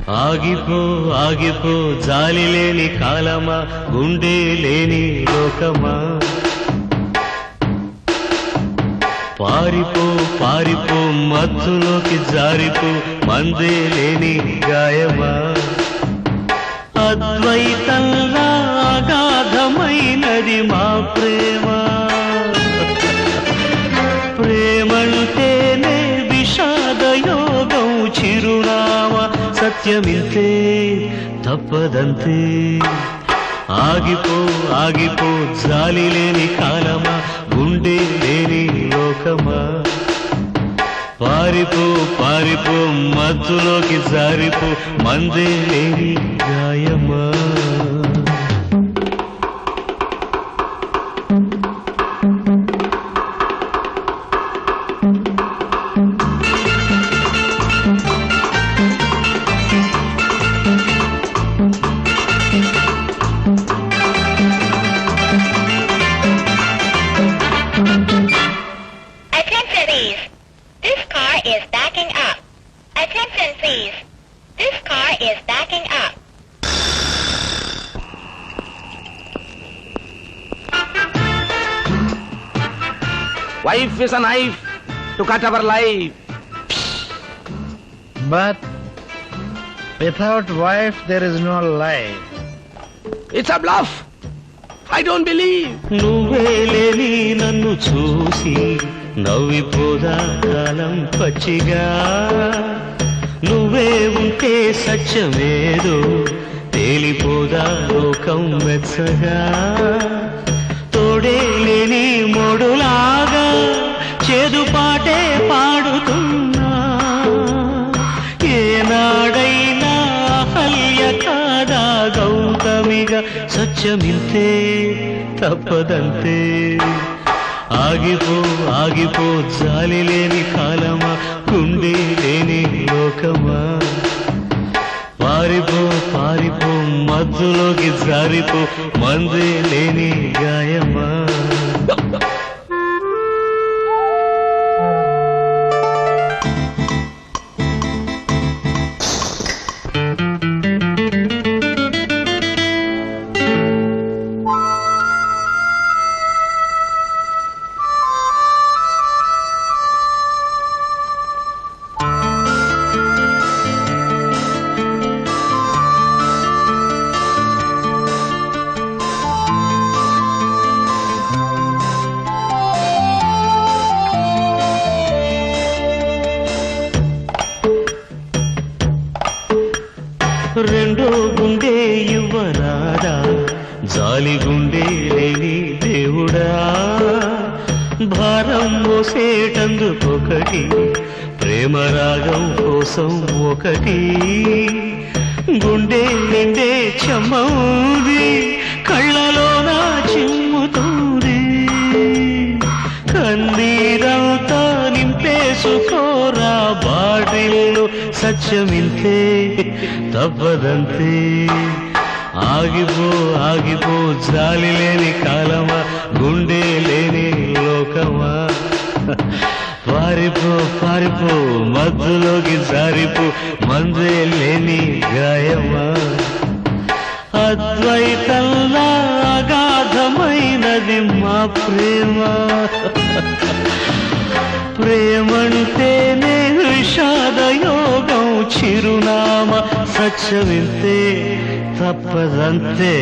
ఆగిపో ఆగిపో జాలి లేని కాలమా, గుండె లేని లోకమా. పారిపో పారిపో మత్తులోకి జారిపో, మందే లేని గాయమా. అద్వైతంలా అగాధమైనది మా ప్రేమ, ప్రేమంటేనే విషాదయోగం చిరునామా. సత్యమింతే తప్పదంతే. ఆగిపో ఆగిపో జాలి లేని కాలమా, గుండె లేని లోకమా. పారిపో పారిపో మత్తులోకి జారిపో, మందే లేని గాయమా. Attention please. This car is backing up. Attention please. This car is backing up. Wife is a knife to cut our life. But without wife there is no life. It's a bluff. I don't believe. నువ్వే లేని నన్ను చూసి నవ్విపోదా కాలం పచ్చిగా. నువ్వే ఉంటే సత్యమేదో తేలిపోదా లోకం మెచ్చగా. తోడే లేని మోడులాగా చేదుపాటే పాడుతున్నా. ఏనాడైనా అహల్య కాదా గౌతమిగా. సత్యమింతే తప్పదంతే. ఆగిపో ఆగిపో జాలి లేని కాలమా, గుండె లేని లోకమా. పారిపో పారిపో మధ్యలోకి జారిపో, మందే లేని గాయమా. రెండో గుండె ఇవ్వరాదా, జాలి గుండె లేని దేవుడా. భారం మోసేటందుకొకటి, ప్రేమ రాగం కోసం ఒకటి. గుండె నిండే చెమ్మౌది, కళ్ళలోన చిమ్ముతుంది. కన్నీరంతా నింపేసుకోరా బాటిల్లో. సత్యమింతే తప్పదంతే. ఆగిపో ఆగిపో జాలి లేని కాలమా, గుండె లేని లోకమా. పారిపో పారిపో మధ్యలోకి జారిపో, మందే లేని గాయమా. అద్వైతంలా అగాధమైనది మా ప్రేమ, ప్రేమంటేనే విషాదయోగం చిరునామా. సత్యమింతే తప్పదంతే.